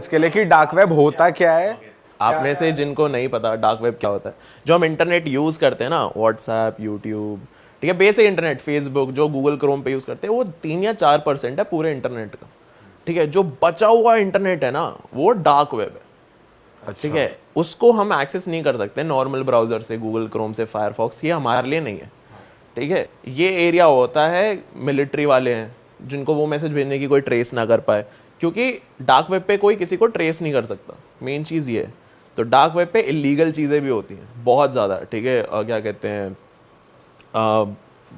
इसके लिए कि डार्क वेब होता क्या है। आप में से जिनको नहीं पता डार्क वेब क्या होता है, जो हम इंटरनेट यूज़ करते हैं ना, व्हाट्सएप, यूट्यूब, ठीक है, बेसिक इंटरनेट, फेसबुक, जो गूगल क्रोम पे यूज़ करते हैं, वो 3 या 4% है पूरे इंटरनेट का। ठीक है, जो बचा हुआ इंटरनेट है ना, वो डार्क वेब है। ठीक है, उसको हम एक्सेस नहीं कर सकते नॉर्मल ब्राउजर से, गूगल क्रोम से, फायरफॉक्स, ये हमारे लिए नहीं है। ठीक है, ये एरिया होता है मिलिट्री वाले हैं, जिनको वो मैसेज भेजने की कोई ट्रेस ना कर पाए, क्योंकि डार्क वेब पे कोई किसी को ट्रेस नहीं कर सकता। मेन चीज़ ये है। तो डार्क वेब पे इलीगल चीज़ें भी होती हैं बहुत ज़्यादा। ठीक है, क्या कहते हैं,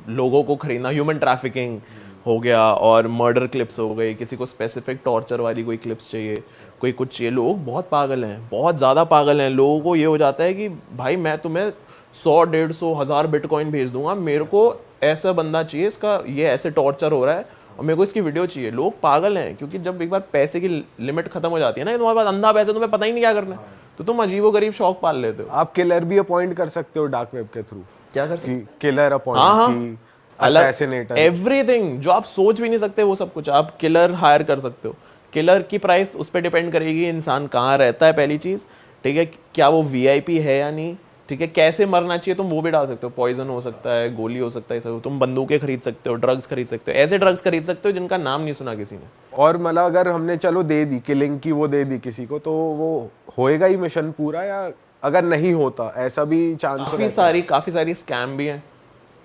लोगों को खरीदना, ह्यूमन ट्रैफिकिंग हो गया, और मर्डर क्लिप्स हो गई, किसी को स्पेसिफिक टॉर्चर वाली कोई क्लिप्स चाहिए, कोई कुछ चाहिए। लोग बहुत पागल हैं, बहुत ज़्यादा पागल हैं। लोगों को ये हो जाता है कि भाई मैं तुम्हें 100, 150, 1000 बिटकॉइन भेज दूंगा, मेरे को ऐसा बंदा चाहिए, इसका ये ऐसे टॉर्चर हो रहा है और मेरे को इसकी वीडियो चाहिए। लोग पागल हैं, क्योंकि जब एक बार पैसे की लिमिट खत्म हो जाती है ना, तुम्हारे पास अंधा पैसा, तुम्हें पता ही नहीं क्या करना है, तो तुम अजीबोगरीब शौक पाल लेते हो। आप किलर भी अपॉइंट कर सकते हो डार्क वेब के थ्रू। क्या कर सकते, किलर अपॉइंट, असैसिनेटर, एवरीथिंग जो आप सोच भी नहीं सकते, वो सब कुछ आप किलर हायर कर सकते हो। किलर की प्राइस उस पर डिपेंड करेगी इंसान कहाँ रहता है, पहली चीज़। ठीक है, क्या वो वीआईपी है या नहीं। ठीक है, कैसे मरना चाहिए तुम वो भी डाल सकते हो। पॉइजन हो सकता है, गोली हो सकता है, सब। तुम बंदूकें खरीद सकते हो, ड्रग्स खरीद सकते हो, ऐसे ड्रग्स खरीद सकते हो जिनका नाम नहीं सुना किसी ने। और मतलब अगर हमने चलो दे दी किलिंग की, वो दे दी किसी को, तो वो होएगा ही मिशन पूरा, या अगर नहीं होता ऐसा भी चांस? काफ़ी सारी स्कैम भी हैं।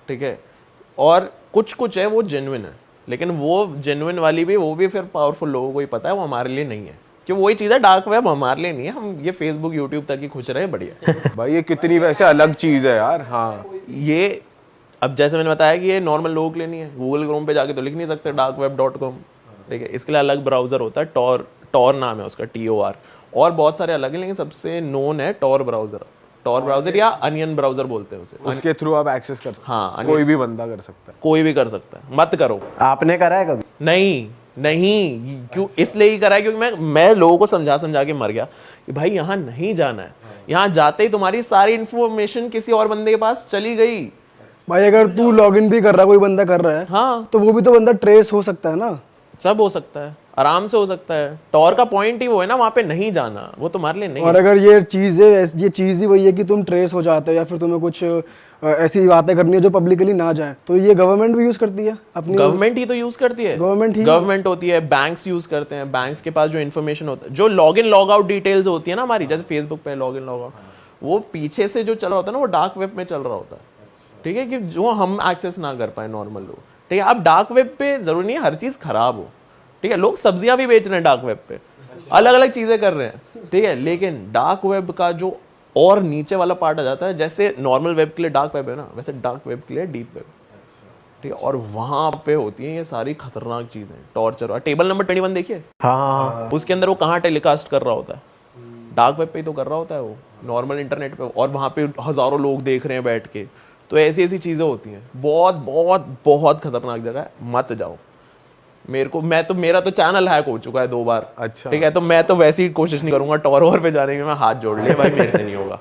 ठीक है, और कुछ कुछ है वो जेन्युइन है, लेकिन वो जेन्युइन वाली भी, वो भी फिर पावरफुल लोगों को ही पता है, वो हमारे लिए नहीं है। कि वही चीज़ है, डार्क वेब हमारे लिए नहीं है। हम ये फेसबुक, यूट्यूब तक ही खुश रहे, बढ़िया। भाई ये कितनी वैसे अलग चीज है यार। हाँ, ये अब जैसे मैंने बताया कि ये नॉर्मल लोगों के लिए नहीं है। गूगल क्रोम पे जाके तो लिख नहीं सकते darkweb.com। ठीक है, इसके लिए अलग ब्राउजर होता है, टॉर नाम है उसका, TOR। और बहुत सारे अलग हैं, लेकिन सबसे नोन है टॉर ब्राउजर। टॉर ब्राउजर या अनियन ब्राउजर बोलते हैं उसे। उसके थ्रू आप एक्सेस कर सकते। हाँ, कोई भी बंदा कर सकता है। कोई भी कर सकता है, मत करो। आपने करा है कभी? नहीं नहीं, क्यों? इसलिए ही करा है क्योंकि मैं लोगों को समझा समझा के मर गया कि भाई यहाँ नहीं जाना है। यहाँ जाते ही तुम्हारी सारी इन्फॉर्मेशन किसी और बंदे के पास चली गई। भाई अगर तू लॉगिन भी कर रहा है, कोई बंदा कर रहा है, हाँ, तो वो भी तो बंदा ट्रेस हो सकता है ना। सब हो सकता है, आराम से हो सकता है। टॉर का पॉइंट ही वो है ना, वहाँ पे नहीं जाना, वो तुम्हारे लिए नहीं और है। अगर ये चीज़ ही वही है कि तुम ट्रेस हो जाते हो, या फिर तुम्हें कुछ ऐसी बातें करनी है जो पब्लिकली ना जाए, तो ये गवर्नमेंट भी यूज करती है अपनी। गवर्नमेंट ही तो यूज करती है, गवर्नमेंट होती है, बैंक्स यूज करते हैं। बैंक्स के पास जो इन्फॉर्मेशन होता है, जो log in log out details होती है ना हमारी, जैसे फेसबुक पे लॉग इन लॉग आउट, वो पीछे से जो चल रहा होता है ना, वो डार्क वेब में चल रहा होता है। ठीक है, कि जो हम एक्सेस ना कर पाए नॉर्मल लोग। ठीक है, अब डार्क वेब पे जरूरी नहीं है हर चीज खराब हो। ठीक है, लोग सब्जियां भी बेच रहे हैं डार्क वेब पे, अलग अलग चीजें कर रहे हैं। ठीक है, लेकिन डार्क वेब का जो और नीचे वाला पार्ट आ जाता है, जैसे नॉर्मल वेब के लिए डार्क वेब है ना, वैसे डार्क वेब के लिए डीप वेब। ठीक है, और वहां पे होती हैं ये सारी खतरनाक चीजें, टॉर्चर। और टेबल नंबर 21 देखिए, हाँ, उसके अंदर वो कहाँ टेलीकास्ट कर रहा होता है? डार्क वेब पे ही तो कर रहा होता है वो, नॉर्मल इंटरनेट पे। और वहां पे हजारों लोग देख रहे हैं बैठ के। तो ऐसी ऐसी चीजें होती हैं। बहुत बहुत बहुत खतरनाक जगह है, मत जाओ। मेरा तो चैनल हैक हो चुका है 2 बार। अच्छा, ठीक है, तो मैं तो वैसी कोशिश नहीं करूंगा टॉर वॉर पे जाने की। मैं हाथ जोड़ लिया भाई, मेरे से नहीं होगा।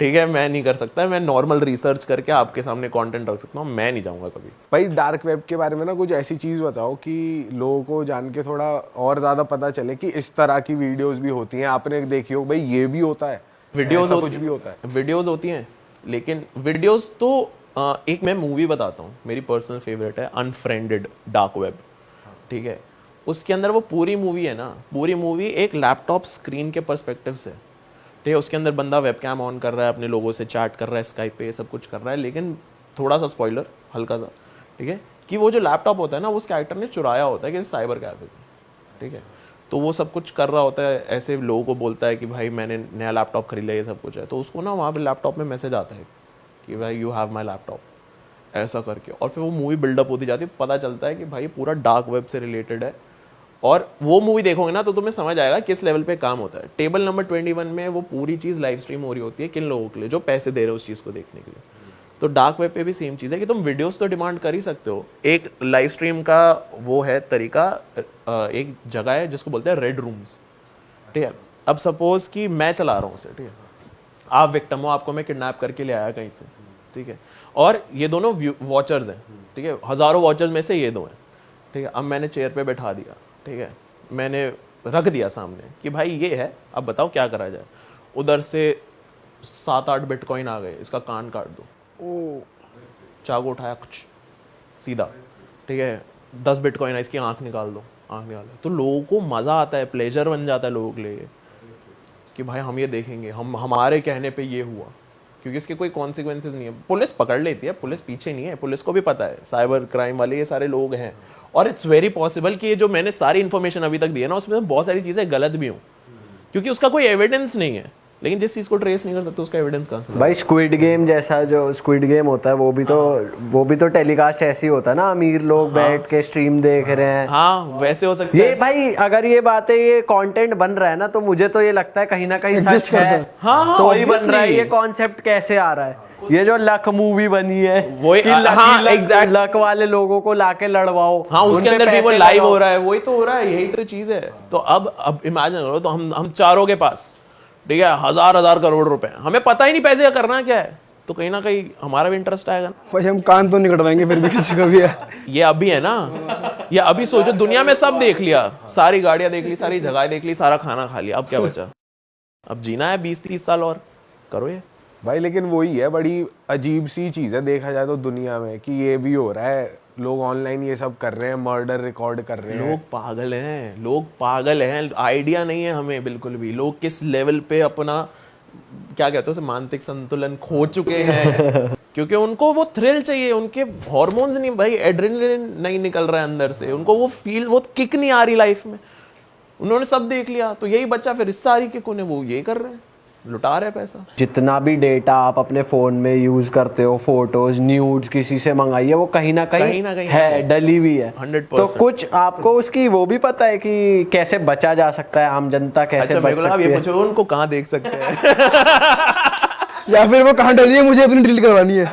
ठीक है, मैं नहीं कर सकता। मैं नॉर्मल रिसर्च करके आपके सामने कंटेंट रख सकता हूँ, मैं नहीं जाऊंगा कभी। भाई डार्क वेब के बारे में ना कुछ ऐसी चीज बताओ कि लोगों को जान के थोड़ा और ज्यादा पता चले कि इस तरह की वीडियोस भी होती हैं। आपने देखी हो भाई, ये भी होता है, वीडियोस कुछ भी होता है। वीडियोस होती हैं, लेकिन वीडियोस तो एक मैं मूवी बताता हूँ, मेरी पर्सनल फेवरेट है, अनफ्रेंडेड डार्क वेब। ठीक है, उसके अंदर वो पूरी मूवी है ना, पूरी मूवी एक लैपटॉप स्क्रीन के पर्सपेक्टिव से। ठीक है, उसके अंदर बंदा वेबकैम ऑन कर रहा है, अपने लोगों से चैट कर रहा है, स्काइप पे सब कुछ कर रहा है। लेकिन थोड़ा सा स्पॉइलर, हल्का सा, ठीक है, कि वो जो लैपटॉप होता है ना, उस कैरेक्टर ने चुराया होता है कि साइबर कैफे से। ठीक है, तो वो सब कुछ कर रहा होता है, ऐसे लोगों को बोलता है कि भाई मैंने नया लैपटॉप खरीदा, ये सब कुछ है। तो उसको ना वहाँ पे लैपटॉप में मैसेज आता है कि भाई यू हैव माई लैपटॉप, ऐसा करके। और फिर वो मूवी बिल्डअप होती जाती है, पता चलता है कि भाई पूरा डार्क वेब से रिलेटेड है। और वो मूवी देखोगे ना तो तुम्हें समझ आएगा किस लेवल पे काम होता है। टेबल नंबर 21 में वो पूरी चीज़ लाइव स्ट्रीम हो रही होती है, किन लोगों के लिए, जो पैसे दे रहे हो उस चीज़ को देखने के लिए। तो डार्क वेब पे भी सेम चीज़ है कि तुम वीडियोस तो डिमांड कर ही सकते हो। एक लाइव स्ट्रीम का वो है तरीका, एक जगह है जिसको बोलते हैं रेड रूम्स। ठीक है, अब सपोज कि मैं चला रहा हूँ उसे, ठीक है, आप विक्टिम हो, आपको मैं किडनैप करके ले आया कहीं से। ठीक है, और ये दोनों वॉचर्स हैं। ठीक है, हज़ारों वॉचर्स में से ये दो हैं। ठीक है, अब मैंने चेयर पे बैठा दिया। ठीक है, मैंने रख दिया सामने कि भाई ये है, अब बताओ क्या करा जाए। उधर से 7-8 बिटकॉइन आ गए, इसका कान काट दो, चाकू उठाया कुछ सीधा, ठीक है, 10 बिटकॉइन है, इसकी आंख निकाल दो, आंख निकाल दो। तो लोगों को मज़ा आता है, प्लेजर बन जाता है लोगों के लिए कि भाई हम ये देखेंगे, हम हमारे कहने पे ये हुआ, क्योंकि इसके कोई कॉन्सिक्वेंसेज नहीं है। पुलिस पकड़ लेती है, पुलिस पीछे नहीं है, पुलिस को भी पता है साइबर क्राइम वाले ये सारे लोग हैं। और इट्स वेरी पॉसिबल कि ये जो मैंने सारी इन्फॉर्मेशन अभी तक दी है ना, उसमें बहुत सारी चीज़ें गलत भी हों, क्योंकि उसका कोई एविडेंस नहीं है। लेकिन जिस चीज़ को ट्रेस नहीं कर सकते उसका एविडेंस कहाँ से? भाई स्क्विड गेम जैसा जो स्क्विड गेम होता है वो भी तो टेलीकास्ट ऐसे ही होता है ना, अमीर लोग बैठ के स्ट्रीम देख रहे हैं। हाँ वैसे हो सकता ये है। भाई अगर ये बातें, ये कंटेंट बन रहा है ना, तो मुझे तो ये लगता है कहीं ना कहीं सच है। हाँ, तो ही बन रहा है। obviously। ये कॉन्सेप्ट कैसे आ रहा है? ये जो लक मूवी बनी है, वही- कि हाँ, exact। लक वाले लोगों को लाके लड़वाओ, हाँ, उसके उन पे अंदर भी वो पैसे लाइव लगाओ। हो रहा है, वही तो हो रहा है, यही तो चीज है। तो अब इमेजिन करो, तो हम चारों के पास, ठीक है, 1000 करोड़ रुपए, हमें पता ही नहीं पैसे का करना क्या है, तो कहीं ना कहीं हमारा भी इंटरेस्ट आएगा ना। भाई हम कान तो नहीं कटवाएंगे फिर भी किसी का भी है। ये अभी है ना, ये अभी सोचो, दुनिया में सब देख लिया, सारी गाड़ियां देख ली, सारी जगह देख ली, सारा खाना खा लिया, अब क्या बचा? अब जीना है 20-30 साल और, करो ये। भाई लेकिन वही है, बड़ी अजीब सी चीज़ है देखा जाए तो दुनिया में, कि ये भी हो रहा है, लोग ऑनलाइन ये सब कर रहे हैं, मर्डर रिकॉर्ड कर रहे हैं। लोग पागल हैं, लोग पागल हैं, आइडिया नहीं है हमें बिल्कुल भी, लोग किस लेवल पे अपना क्या कहते हैं उसे, मानसिक संतुलन खो चुके हैं। क्योंकि उनको वो थ्रिल चाहिए, उनके हॉर्मोन्स नहीं भाई, एड्रेनलिन नहीं निकल रहा है अंदर से, उनको वो फील, वो किक नहीं आ रही लाइफ में। उन्होंने सब देख लिया, तो यही बच्चा फिर इस सारी किक उन्हें वो ये कर रहे हैं, लुटा रहे पैसा। जितना भी डेटा आप अपने फोन में यूज करते हो, फोटोज, न्यूड्स किसी से मंगाइए, वो कहीं ना कहीं है, डली हुई है। 100%। तो कुछ आपको उसकी वो भी पता है कि कैसे बचा जा सकता है, आम जनता कैसे अच्छा, बच मेरे को सकती ये है? पूछो उनको कहाँ देख सकते हैं? या फिर वो कहाँ डली है, मुझे अपनी डिलीट करवानी है।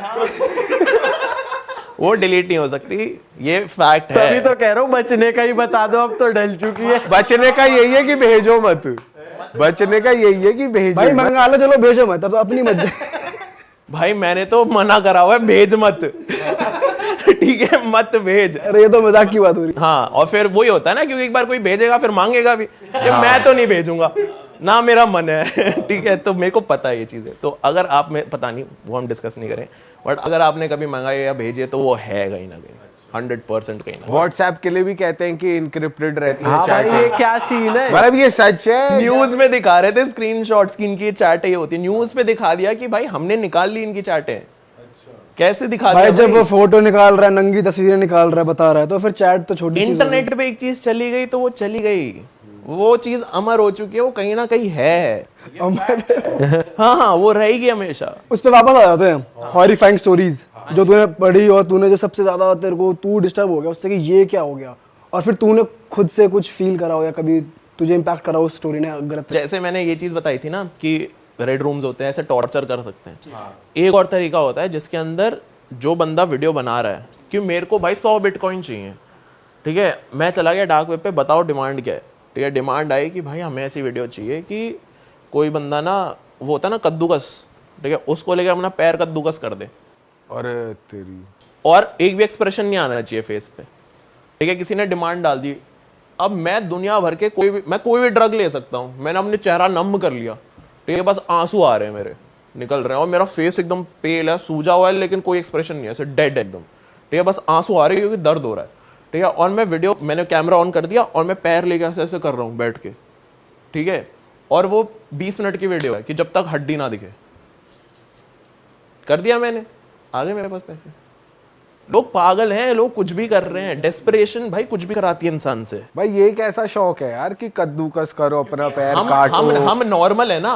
वो डिलीट नहीं हो सकती, ये फैक्ट है। तभी तो कह रहा हूँ बचने का ही बता दो, अब तो डल चुकी है। बचने का यही है कि भेजो मत, बचने का यही है कि भेजो भाई मत। मंगा लो, चलो भेजो मत, अब अपनी मत। भाई मैंने तो मना करा हुआ है, भेज मत। ठीक है, मत भेज। अरे ये तो मजाक की बात हो रही है। हाँ, और फिर वही होता है ना, क्योंकि एक बार कोई भेजेगा फिर मांगेगा भी, कि मैं तो नहीं भेजूंगा ना, मेरा मन है। ठीक है, तो मेरे को पता है ये चीजें। तो अगर आप में पता नहीं, वो हम डिस्कस नहीं करें, बट अगर आपने कभी मंगाए या भेजे तो वो है कहीं ना कहीं, 100% कहीं ना। व्हाट्सएप के लिए भी कहते हैं कि इनक्रिप्टेड रहती है हाँ भाई, चैट। ये क्या सीन है? मतलब ये सच है। न्यूज में दिखा रहे थे स्क्रीनशॉट्स की, इनकी चैटें ये होती है, न्यूज पे दिखा दिया कि भाई हमने निकाल ली इनकी चैटें। कैसे दिखा भाई दिया? जब वो फोटो निकाल रहा है, नंगी तस्वीरें निकाल रहा है, बता रहा है, तो फिर चैट तो छोटी चीज होगी। इंटरनेट पे एक चीज चली गई तो वो चली गई, वो चीज अमर हो चुकी है, वो कहीं ना कहीं है। हाँ हाँ, वो रहेगी हमेशा। उस पे वापस आ जाते हैं हॉरिफाइंग स्टोरीज जो तूने पढ़ी, और तूने जो सबसे ज्यादा तेरे को तू डिस्टर्ब हो गया उससे कि ये क्या हो गया, और फिर तूने खुद से कुछ फील करा हो या कभी तुझे इम्पैक्ट करा हो उस स्टोरी ने गलत। जैसे मैंने ये चीज बताई थी ना कि रेड रूम्स होते हैं, ऐसे टॉर्चर कर सकते हैं। एक और तरीका होता है जिसके अंदर जो बंदा वीडियो बना रहा है कि मेरे को भाई 100 बिटकॉइन चाहिए, ठीक है, मैं चला गया डार्क वेब पे, बताओ डिमांड क्या है, ठीक है, डिमांड आई कि भाई हमें ऐसी वीडियो चाहिए कि कोई बंदा ना, वो होता है ना कद्दूकस, ठीक है, उसको लेकर अपना पैर कद्दूकस कर दे, और तेरी और एक भी एक्सप्रेशन नहीं आना चाहिए फेस पे, ठीक है, किसी ने डिमांड डाल दी। अब मैं दुनिया भर के कोई भी ड्रग ले सकता हूँ, मैंने अपने चेहरा नम कर लिया, ठीक है, बस आंसू आ रहे हैं मेरे, निकल रहे हैं, और मेरा फेस एकदम पेल है, सूजा हुआ है, लेकिन कोई एक्सप्रेशन नहीं है, ऐसे डेड एकदम, ठीक है, बस आंसू आ रहे हैं क्योंकि दर्द हो रहा है, ठीक है, और मैंने कैमरा ऑन कर दिया और मैं पैर लेके ऐसे ऐसे कर रहा हूँ बैठ के, ठीक है, और वो 20 मिनट की वीडियो है कि जब तक हड्डी ना दिखे, कर दिया मैंने, आ गए मेरे पास पैसे। लोग पागल हैं, लोग कुछ भी कर रहे हैं, डेस्परेशन भाई कुछ भी कराती है इंसान से। भाई ये कैसा शौक है यार कि कद्दूकस करो, अपना पैर हम काटो। हम नॉर्मल है ना,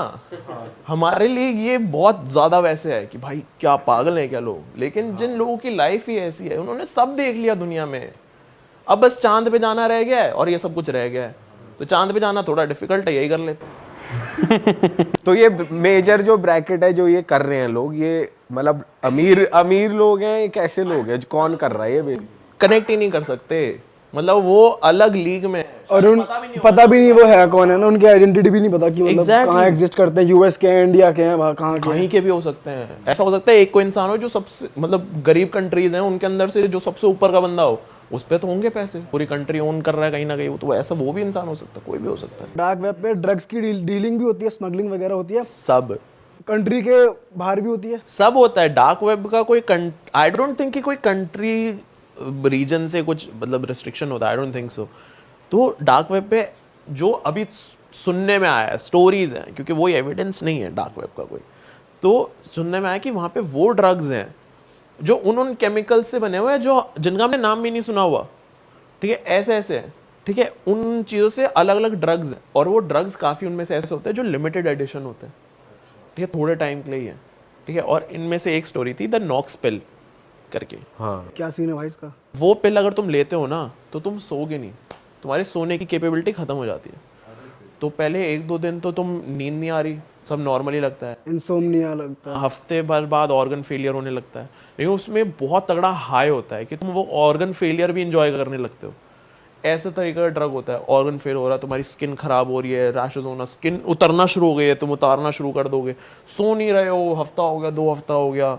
हमारे लिए ये बहुत ज्यादा वैसे है कि भाई क्या पागल है क्या लोग, लेकिन जिन लोगों की लाइफ ही ऐसी है, उन्होंने सब देख लिया दुनिया में, अब बस चांद पे जाना रह गया है और ये सब कुछ रह गया है, तो चांद पे जाना थोड़ा डिफिकल्ट है, यही कर लेते हैं। तो ये मेजर जो ब्रैकेट है जो ये कर रहे हैं लोग, ये मतलब अमीर लोग हैं, ये कैसे लोग हैं, कौन कर रहा है ये? कनेक्ट ही नहीं कर सकते, मतलब वो अलग लीग में है। और उन पता भी नहीं वो है कौन है ना, उनकी आइडेंटिटी भी नहीं पता कि मतलब Exactly. कहाँ एग्जिस्ट करते हैं, यूएस के हैं, इंडिया के हैं, वहाँ कहाँ के हैं। कहीं के भी हो सकते हैं। ऐसा हो सकता है एक कोई इंसान हो जो सबसे मतलब गरीब कंट्रीज हैं उनके अंदर से जो सबसे ऊपर का बंदा हो, उस पर तो होंगे पैसे, पूरी कंट्री ओन कर रहा है कहीं ना कहीं, तो ऐसा वो भी इंसान हो सकता है, कोई भी हो सकता है। डार्क वेब पे ड्रग्स की डीलिंग भी होती है, स्मगलिंग वगैरह होती है, सब कंट्री के बाहर भी होती है। सब होता है डार्क वेब का। कोई आई डोंट थिंक कि कोई कंट्री रीजन से कुछ मतलब रिस्ट्रिक्शन होता है, आई डोंट थिंक सो। तो डार्क वेब पे जो अभी सुनने में आया है, स्टोरीज हैं, क्योंकि वही एविडेंस नहीं है डार्क वेब का कोई, तो सुनने में आया कि वहाँ पे वो ड्रग्स हैं जो उन केमिकल से बने हुए हैं जो जिनका हमने नाम भी नहीं सुना हुआ, ठीक है, ऐसे ऐसे हैं, ठीक है, उन चीज़ों से अलग अलग ड्रग्स हैं, और वो ड्रग्स काफ़ी उनमें से ऐसे होते हैं जो लिमिटेड एडिशन होते हैं, ठीक है, थोड़े टाइम के लिए ही है, ठीक है। और इनमें से एक स्टोरी थी द नॉक्स पिल करके। हाँ, क्या सीन है भाई इसका? वो पिल अगर तुम लेते हो ना तो तुम सोगे नहीं, तुम्हारे सोने की कैपेबिलिटी खत्म हो जाती है। तो पहले 1-2 दिन तो तुम नींद नहीं आ रही, सब नॉर्मली लगता है, इंसोम्निया लगता है। हफ्ते भर बाद ऑर्गन फेलियर होने लगता है, लेकिन उसमें बहुत तगड़ा हाई होता है कि तुम वो ऑर्गन फेलियर भी इंजॉय करने लगते हो। ऐसे तरीके का ड्रग होता है, ऑर्गन फेल हो रहा है, तुम्हारी स्किन खराब हो रही है, रैशेज होना, स्किन उतरना शुरू हो गई है, तुम उतारना शुरू कर दोगे, सो नहीं रहे हो, हफ्ता हो गया, 2 हफ्ता हो गया,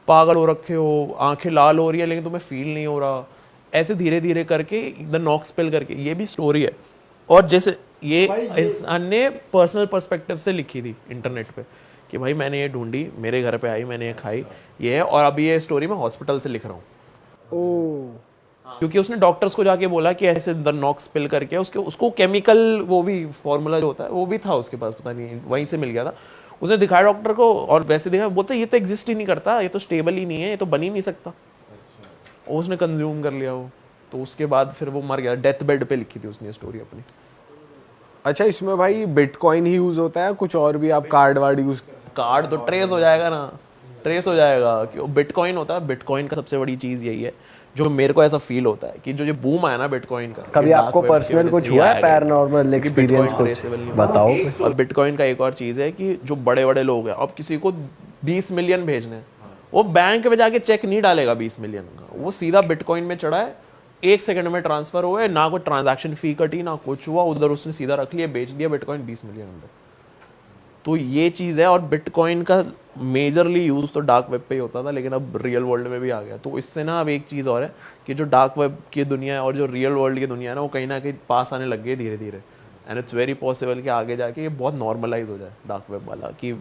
पागल हो रखे हो, आंखें लाल हो रही है लेकिन तुम्हें फील नहीं हो रहा। ऐसे धीरे धीरे करके द नॉक्स पिल करके ये भी स्टोरी है, और जैसे ये इंसान ने पर्सनल पर्सपेक्टिव से लिखी थी इंटरनेट पे कि भाई मैंने ये ढूंढी, मेरे घर पे आई, मैंने ये खाई, ये है, और अभी ये स्टोरी मैं हॉस्पिटल से लिख रहा हूँ। ओ, क्योंकि उसने डॉक्टर्स को जाके बोला कि ऐसे द नॉक्स पिल करके उसको केमिकल वो भी फॉर्मूला जो होता है वो भी था उसके पास, पता नहीं वहीं से मिल गया था, उसने दिखाया डॉक्टर को, और वैसे देखा बोलते ये तो एग्जिस्ट ही नहीं करता, ये तो स्टेबल ही नहीं है, ये तो बन ही नहीं सकता। और उसने कंज्यूम कर लिया वो, तो उसके बाद फिर वो मर गया। डेथ बेड पे लिखी थी उसने स्टोरी अपनी। अच्छा, इसमें भाई बिटकॉइन ही यूज होता है, कुछ और भी आप कार्ड वार्ड यूज? कार्ड तो ट्रेस हो जाएगा ना, ट्रेस हो जाएगा कि बिटकॉइन होता है। बिटकॉइन का सबसे बड़ी चीज़ यही है जो मेरे को ऐसा फील होता है कि जो ये बूम आया ना बिटकॉइन का, कभी आपको पर्सनल कुछ हुआ है पैरानॉर्मल एक्सपीरियंस कुछ बताओ। और बिटकॉइन का एक और चीज़ है कि जो बड़े बड़े लोग हैं, अब किसी को 20 मिलियन भेजने हैं, वो बैंक में जाके चेक नहीं डालेगा 20 मिलियन का, वो सीधा बिटकॉइन में चढ़ा है, 1 सेकंड में ट्रांसफर हुए, ना कोई ट्रांजैक्शन फी कटी ना कुछ हुआ, उधर उसने सीधा रख लिया, बेच दिया बिटकॉइन 20 मिलियन अंदर। तो ये चीज़ है, और बिटकॉइन का मेजरली यूज़ तो डार्क वेब पे ही होता था, लेकिन अब रियल वर्ल्ड में भी आ गया। तो इससे ना अब एक चीज़ और है कि जो डार्क वेब की दुनिया है और जो रियल वर्ल्ड की दुनिया है ना, वो कहीं ना कहीं पास आने लग गई धीरे धीरे, एंड इट्स वेरी पॉसिबल कि आगे जाके ये बहुत नॉर्मलाइज हो जाए डार्क वेब वाला, कि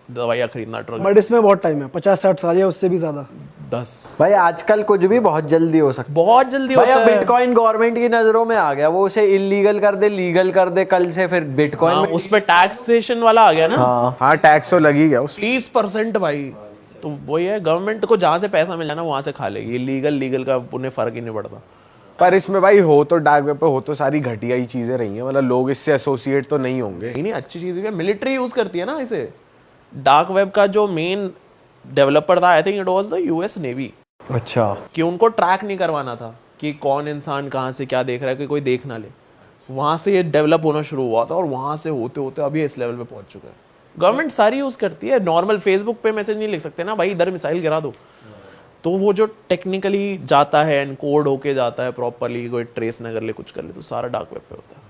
दवाइयाँ खरीदना, ड्रग्स। बट इसमें बहुत टाइम है, 50-60 साल या उससे भी ज्यादा। 10 भाई आजकल कुछ भी बहुत जल्दी हो सकता है, बहुत जल्दी भाई होता अब है। बिटकॉइन गवर्नमेंट की नजरों में आ गया, वो उसे इलीगल कर दे, लीगल कर दे, कल से फिर बिटकॉइन हाँ, में उस पे टैक्सेशन वाला आ गया ना, हाँ, टैक्स तो लग ही गया उस। 30% भाई। तो वही है, गवर्नमेंट को जहाँ से पैसा मिल जाए ना वहाँ से खा लेगी, लीगल का उन्हें फर्क ही नहीं पड़ता। पर इसमें भाई हो तो डार्क वेब पे हो तो सारी घटिया ही चीजें रही हैं, मतलब लोग इससे एसोसिएट तो नहीं होंगे। नहीं अच्छी चीज़ है, मिलिट्री यूज करती है ना इसे। डार्क वेब का जो मेन डेवलपर था, I think it was the US navy, अच्छा कि उनको ट्रैक नहीं करवाना था कि कौन इंसान कहाँ से क्या देख रहा है, कि कोई देख ना ले। वहाँ से ये डेवलप होना शुरू हुआ था, और वहाँ से होते होते अभी इस लेवल पे पहुँच चुका है। गवर्नमेंट सारी यूज़ करती है, नॉर्मल फेसबुक पे मैसेज नहीं लिख सकते ना भाई, इधर मिसाइल गिरा दो, तो वो जो टेक्निकली जाता है, एनकोड होके जाता है प्रॉपरली, कोई ट्रेस ना कर ले, कुछ कर ले, तो सारा डार्क वेब पे होता है।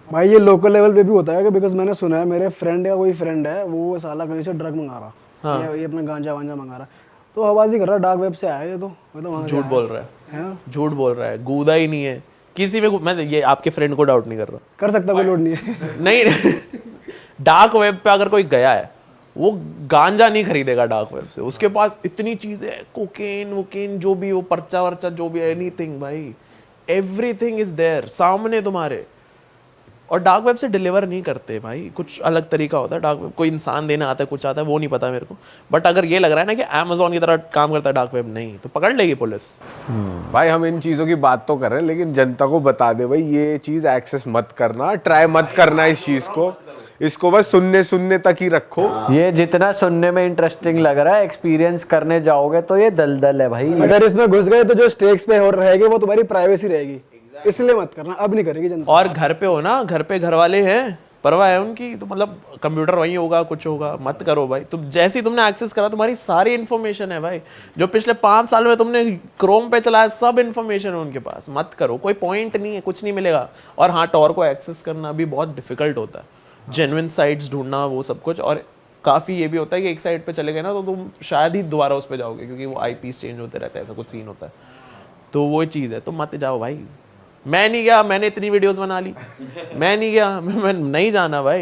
भाई ये लोकल लेवल पे भी होता है, बिकॉज मैंने सुना है, मेरे फ्रेंड का कोई फ्रेंड है, वो साला कहीं से ड्रग मंगा रहा, हाँ। ये अपना गांजा वांजा मंगा रहा, तो आवाज ही कर रहा डार्क वेब से आया ये, तो वहाँ झूठ बोल रहा है, झूठ बोल रहा है, गूदा ही नहीं है किसी में। मैं ये आपके फ्रेंड को डाउट नहीं कर रहा, कर सकता, कोई लोड नहीं है। नहीं डार्क वेब पे अगर कोई गया है, वो गांजा नहीं खरीदेगा डार्क वेब से, उसके पास इतनी चीजें हैं, कोकेन वोकेन जो भी हो, पर्चा वर्चा जो भी, एनीथिंग भाई, एवरीथिंग इज देयर सामने तुम्हारे। और डार्क वेब से डिलीवर नहीं करते भाई, कुछ अलग तरीका होता है डार्क वेब, कोई इंसान देने आता है, कुछ आता है, वो नहीं पता मेरे को। बट अगर ये लग रहा है ना कि अमेज़न की तरह काम करता है डार्क वेब, नहीं तो पकड़ लेगी पुलिस। भाई हम इन चीजों की बात तो कर रहे हैं, लेकिन जनता को बता दे भाई, ये चीज एक्सेस मत करना, ट्राई मत करना इस चीज को, इसको बस सुनने तक ही रखो। ये जितना सुनने में इंटरेस्टिंग लग रहा है, एक्सपीरियंस करने जाओगे तो ये दलदल है भाई। अगर इसमें घुस गए तो जो स्टेक्स पे हो रहेगी वो तुम्हारी प्राइवेसी रहेगी, इसलिए मत करना, अब नहीं करेगी जनता। और घर पे हो ना, घर पे घर वाले हैं, परवाह है उनकी, तो मतलब कंप्यूटर वहीं होगा, कुछ होगा, मत करो भाई। तुम जैसे ही तुमने एक्सेस करा, तुम्हारी सारी इन्फॉर्मेशन है भाई, जो पिछले 5 साल में तुमने क्रोम पे चलाया, सब इन्फॉर्मेशन है उनके पास, मत करो, कोई पॉइंट नहीं है, कुछ नहीं मिलेगा। और हाँ, टॉर को एक्सेस करना भी बहुत डिफिकल्ट होता है, जेन्युइन साइट्स ढूंढना, वो सब कुछ। और काफ़ी ये भी होता है कि एक साइट पे चले गए ना तो तुम शायद ही दोबारा उस पर जाओगे, क्योंकि वो आईपीस चेंज होते रहते हैं, ऐसा कुछ सीन होता है। तो वो चीज़ है, तो मत जाओ भाई। मैं नहीं गया, मैंने इतनी वीडियोस बना ली, मैं नहीं गया, मैं नहीं जाना भाई।